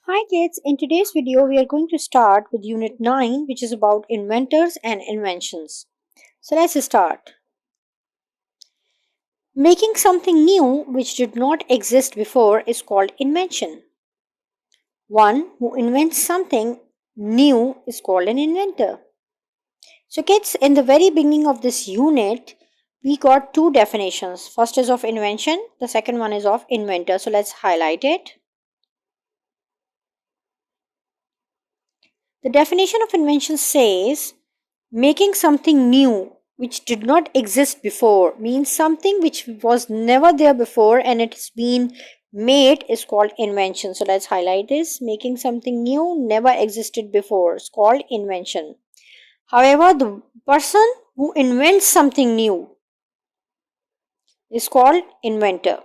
Hi kids, in today's video we are going to start with unit 9 which is about inventors and inventions. So let's start. Making something new which did not exist before is called invention. One who invents something new is called an inventor. So kids, in the very beginning of this unit we got two definitions. First is of invention, the second one is of inventor. So let's highlight it. The definition of invention says making something new which did not exist before means something which was never there before and it's been made is called invention. So let's highlight this. Making something new never existed before is called invention. However, the person who invents something new is called inventor.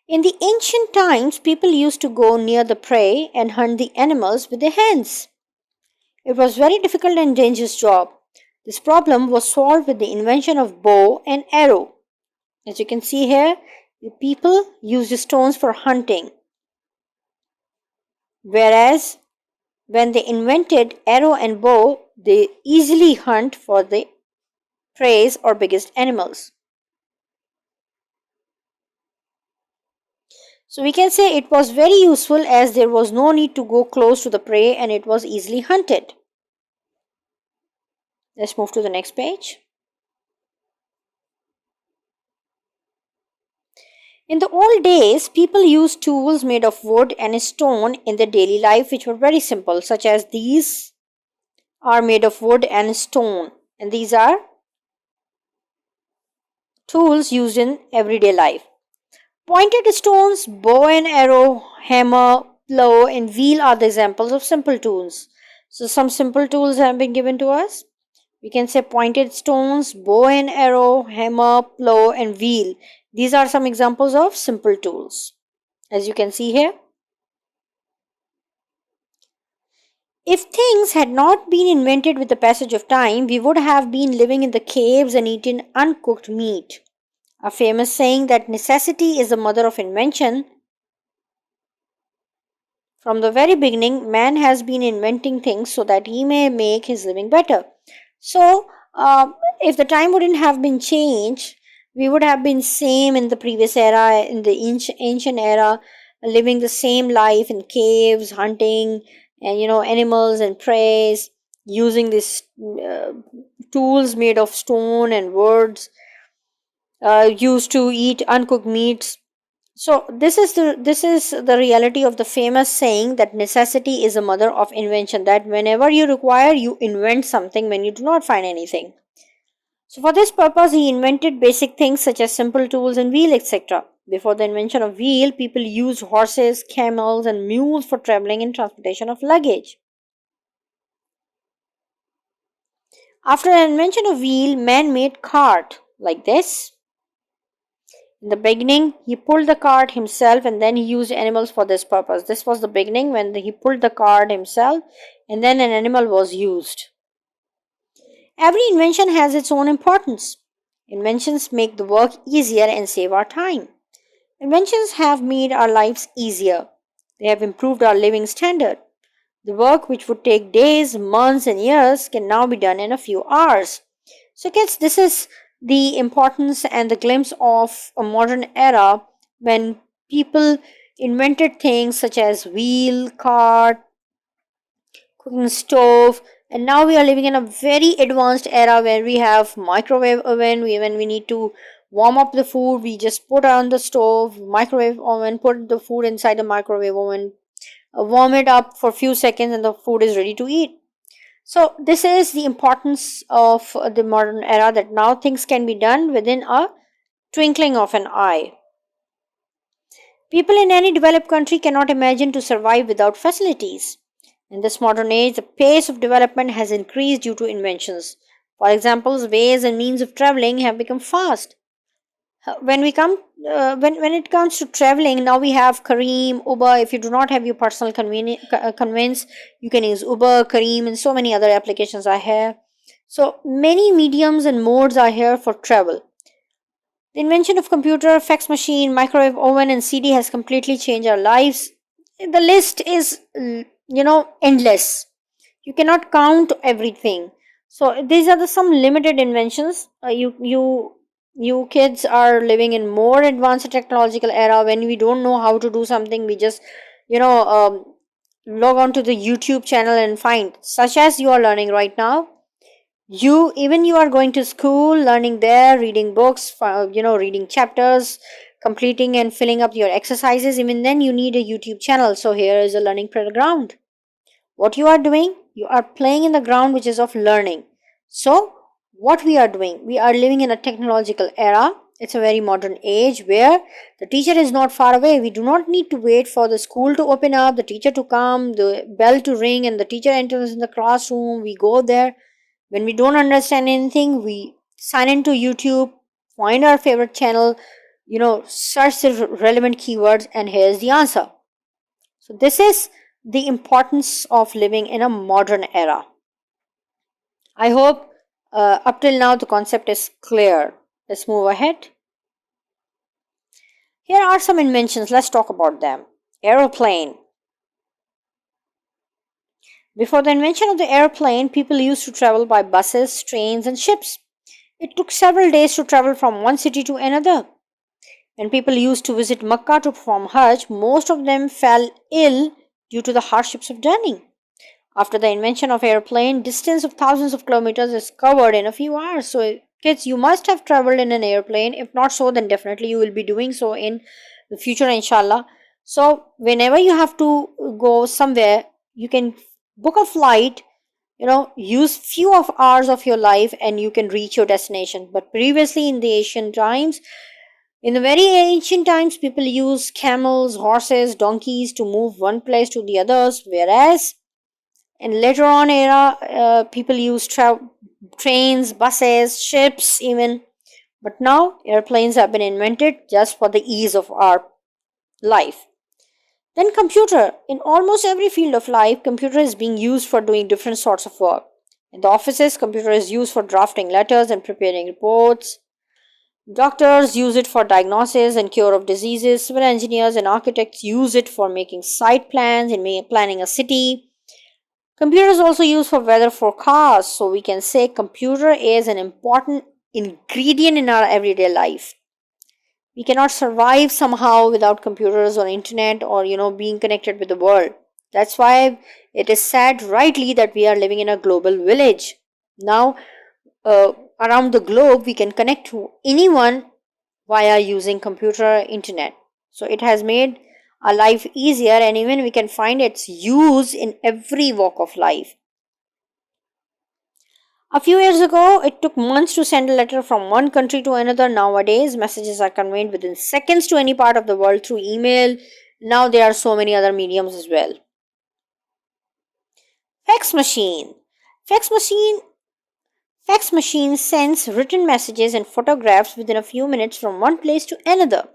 In the ancient times, people used to go near the prey and hunt the animals with their hands. It was very difficult and dangerous job. This problem was solved with the invention of bow and arrow. As you can see here, the people used stones for hunting. Whereas when they invented arrow and bow, they easily hunt for the prey or biggest animals. So we can say it was very useful as there was no need to go close to the prey and it was easily hunted. Let's move to the next page. In the old days, people used tools made of wood and stone in their daily life which were very simple, such as these are made of wood and stone, and these are tools used in everyday life. Pointed stones, bow and arrow, hammer, plow and wheel are the examples of simple tools. So some simple tools have been given to us. We can say pointed stones, bow and arrow, hammer, plow and wheel. These are some examples of simple tools, as you can see here. If things had not been invented with the passage of time, we would have been living in the caves and eating uncooked meat. A famous saying that necessity is the mother of invention. From the very beginning, man has been inventing things so that he may make his living better. So, if the time wouldn't have been changed, we would have been same in the previous era, in the ancient era, living the same life in caves, hunting, and animals and prey, using these tools made of stone and words, used to eat uncooked meats. So this is the reality of the famous saying that necessity is the mother of invention, that whenever you require, you invent something when you do not find anything. So for this purpose, he invented basic things such as simple tools and wheel, etc. Before the invention of wheel, people used horses, camels and mules for traveling and transportation of luggage. After the invention of wheel, man made cart like this. In the beginning, he pulled the cart himself and then he used animals for this purpose. This was the beginning when he pulled the cart himself and then an animal was used. Every invention has its own importance. Inventions make the work easier and save our time. Inventions have made our lives easier. They have improved our living standard. The work which would take days, months and years can now be done in a few hours. So kids, this is the importance and the glimpse of a modern era when people invented things such as wheel, cart, cooking stove, and now we are living in a very advanced era where we have microwave oven. When we need to warm up the food, we just put on the stove, microwave oven, put the food inside the microwave oven, warm it up for a few seconds and the food is ready to eat. So this is the importance of the modern era, that now things can be done within a twinkling of an eye. People in any developed country cannot imagine to survive without facilities. In this modern age, the pace of development has increased due to inventions. For example, ways and means of traveling have become fast. When it comes to traveling, now we have Kareem, Uber. If you do not have your personal conveyance, you can use Uber, Kareem, and so many other applications are here. So many mediums and modes are here for travel. The invention of computer, fax machine, microwave oven, and CD has completely changed our lives. The list is, endless. You cannot count everything. So these are some limited inventions. You kids are living in more advanced technological era. When we don't know how to do something, we just you know um, log on to the YouTube channel and find, such as you are learning right now. You are going to school, learning there, reading books, reading chapters, completing and filling up your exercises. Even then you need a YouTube channel. So here is a learning playground. What you are doing, you are playing in the ground which is of learning. So what we are doing, we are living in a technological era. It's a very modern age where the teacher is not far away. We do not need to wait for the school to open up, the teacher to come, the bell to ring, and the teacher enters in the classroom. We go there. When we don't understand anything, we sign into YouTube, find our favorite channel, search the relevant keywords, and here's the answer. So this is the importance of living in a modern era. I hope up till now the concept is clear. Let's move ahead. Here are some inventions. Let's talk about them. Aeroplane. Before the invention of the airplane, people used to travel by buses, trains, and ships. It took several days to travel from one city to another. When people used to visit Mecca to perform Hajj, most of them fell ill due to the hardships of journeying. After the invention of airplane, distance of thousands of kilometers is covered in a few hours. So kids, you must have traveled in an airplane. If not so, then definitely you will be doing so in the future, inshallah. So whenever you have to go somewhere, you can book a flight, use few of hours of your life and you can reach your destination. But previously in the very ancient times, people used camels, horses, donkeys to move one place to the others, whereas in later on era, people used trains, buses, ships even. But now airplanes have been invented just for the ease of our life. Then computer. In almost every field of life, computer is being used for doing different sorts of work. In the offices, computer is used for drafting letters and preparing reports. Doctors use it for diagnosis and cure of diseases. Civil engineers and architects use it for making site plans and planning a city. Computer is also used for weather forecasts, so we can say computer is an important ingredient in our everyday life. We cannot survive somehow without computers or internet or being connected with the world. That's why it is said rightly that we are living in a global village. Now around the globe we can connect to anyone via using computer, internet. So it has made our life easier, and even we can find its use in every walk of life. A few years ago, it took months to send a letter from one country to another. Nowadays, messages are conveyed within seconds to any part of the world through email. Now there are so many other mediums as well. Fax machine. Fax machine sends written messages and photographs within a few minutes from one place to another.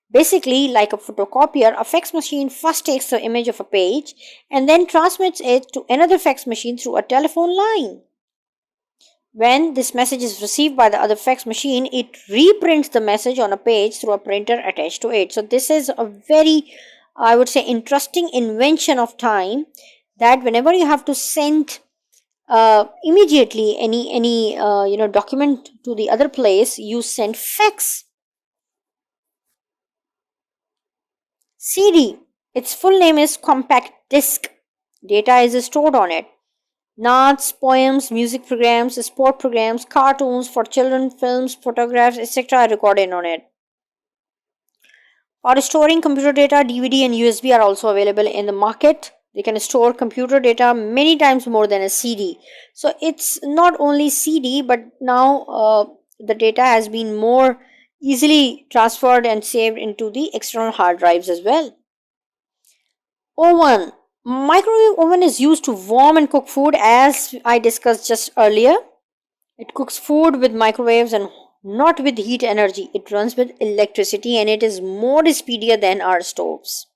Basically, like a photocopier, a fax machine first takes the image of a page and then transmits it to another fax machine through a telephone line. When this message is received by the other fax machine, it reprints the message on a page through a printer attached to it. So this is a very, I would say, interesting invention of time, that whenever you have to send immediately any document to the other place, you send fax. CD, its full name is compact disc. Data is stored on it. Naats, poems, music programs, sport programs, cartoons for children, films, photographs, etc. are recorded on it. For storing computer data, DVD and USB are also available in the market. They can store computer data many times more than a CD. So it's not only CD, but now the data has been more easily transferred and saved into the external hard drives as well. Oven. Microwave oven is used to warm and cook food, as I discussed just earlier. It cooks food with microwaves and not with heat energy. It runs with electricity and it is more speedier than our stoves.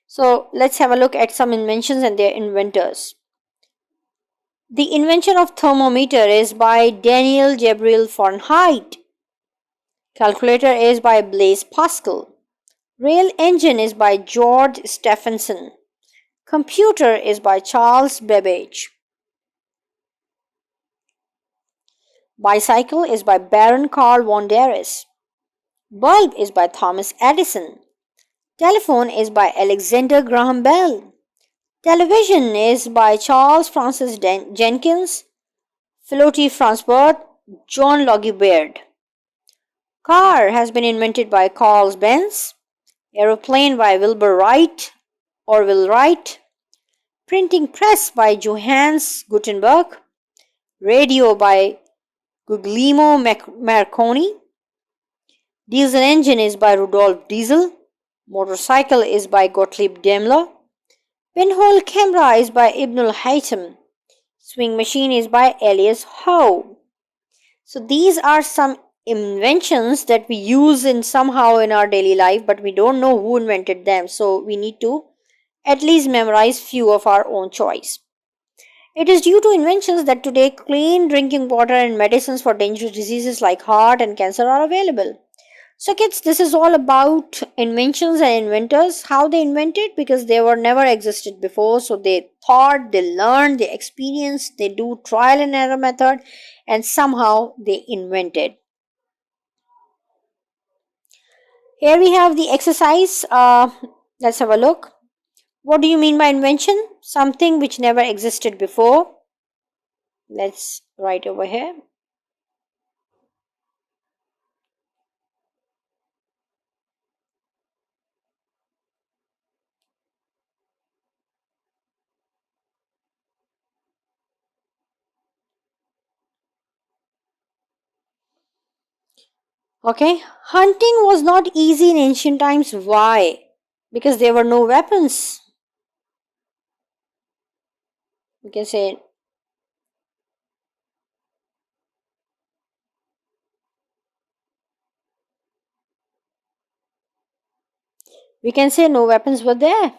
So let's have a look at some inventions and their inventors. The invention of thermometer is by Daniel Gabriel Fahrenheit. Calculator is by Blaise Pascal. Rail engine is by George Stephenson. Computer is by Charles Babbage. Bicycle is by Baron Carl von Drais. Bulb is by Thomas Edison. Telephone is by Alexander Graham Bell. Television is by Charles Francis Jenkins, Floty Fransburg, John Logie Baird. Car has been invented by Carl Benz. Aeroplane by Wilbur Wright or Will Wright. Printing press by Johannes Gutenberg. Radio by Guglielmo Marconi. Diesel engine is by Rudolf Diesel. Motorcycle is by Gottlieb Daimler. Pinhole camera is by Ibn al-Haytham. Swing machine is by Elias Howe. So these are some inventions that we use in somehow in our daily life, but we don't know who invented them. So we need to at least memorize few of our own choice. It is due to inventions that today clean drinking water and medicines for dangerous diseases like heart and cancer are available. So kids, this is all about inventions and inventors, how they invented, because they were never existed before. So they thought, they learned, they experienced, they do trial and error method, and somehow they invented. Here we have the exercise. Let's have a look. What do you mean by invention? Something which never existed before. Let's write over here. Okay, hunting was not easy in ancient times. Why? Because there were no weapons. We can say no weapons were there.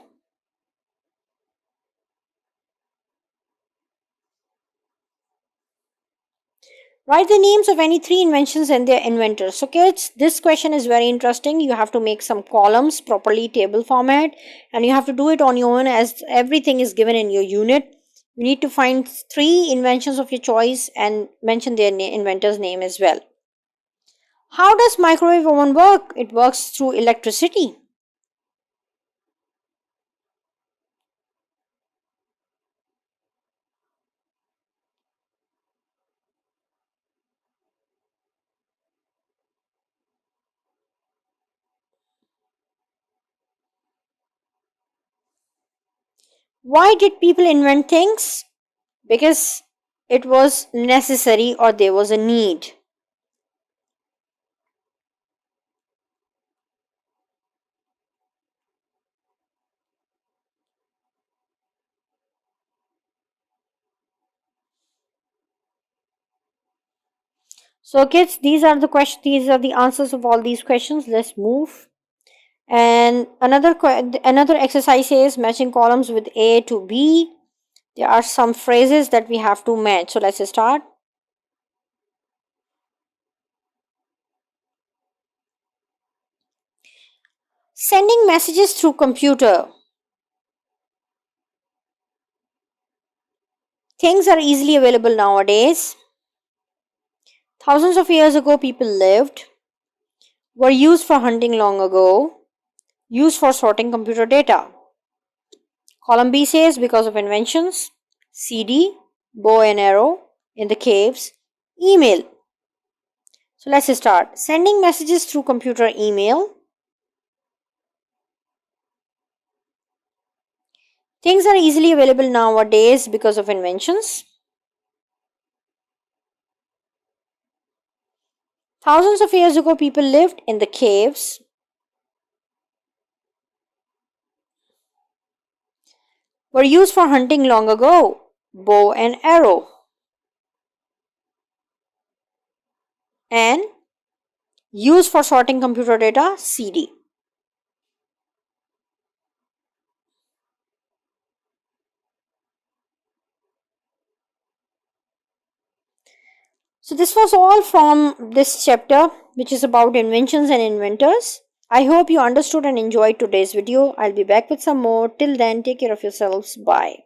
Write the names of any three inventions and their inventors. So kids, this question is very interesting. You have to make some columns properly, table format, and you have to do it on your own as everything is given in your unit. You need to find three inventions of your choice and mention their inventor's name as well. How does microwave oven work? It works through electricity. Why did people invent things? Because it was necessary or there was a need. So kids, these are the questions. These are the answers of all these questions. Let's move. And another exercise is matching columns with A to B. There are some phrases that we have to match. So let's start. Sending messages through computer. Things are easily available nowadays. Thousands of years ago, people lived. Were used for hunting long ago. Used for sorting computer data. Column B says because of inventions. CD, bow and arrow in the caves. Email. So let's start. Sending messages through computer email. Things are easily available nowadays because of inventions. Thousands of years ago, people lived in the caves. Were used for hunting long ago. Bow and arrow. And used for sorting computer data. CD. So this was all from this chapter, which is about inventions and inventors. I hope you understood and enjoyed today's video. I'll be back with some more. Till then, take care of yourselves. Bye.